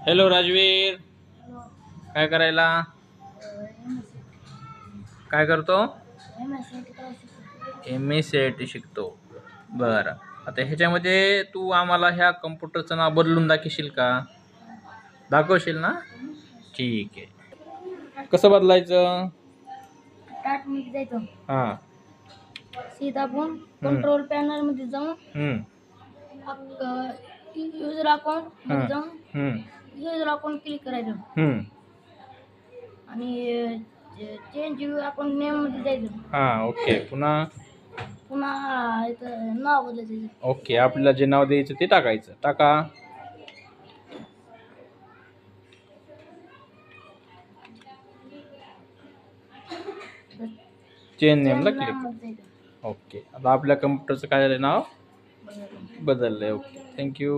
Hello Rajveer, काय करायला? काय करतो? MSCIT शिकतो. बरं, आता ह्याच्यामध्ये तू आम्हाला ह्या कम्प्युटरचं नाव बदलून दाखवशील का? दाखवशील ना? ठीक आहे. कसं बदलायचं? स्टार्ट मध्ये जायचं. हां. सीधा आपण कंट्रोल पॅनल मध्ये जाऊन युजर अकाउंट मध्ये जाऊन युजर अकाउंट क्लिक करायचं आणि चेंज युजर अकाउंट नेम मध्ये जायचं. हां, ओके. पुन्हा इथं नाव बदलायचं. ओके, आपल्याला जे नाव द्यायचं ते टाकायचं. टाका. चेंज नेमला क्लिक. ओके, आता आपल्या कम्प्युटरचं काय झालं, नाव बदललंय. Okay, thank you.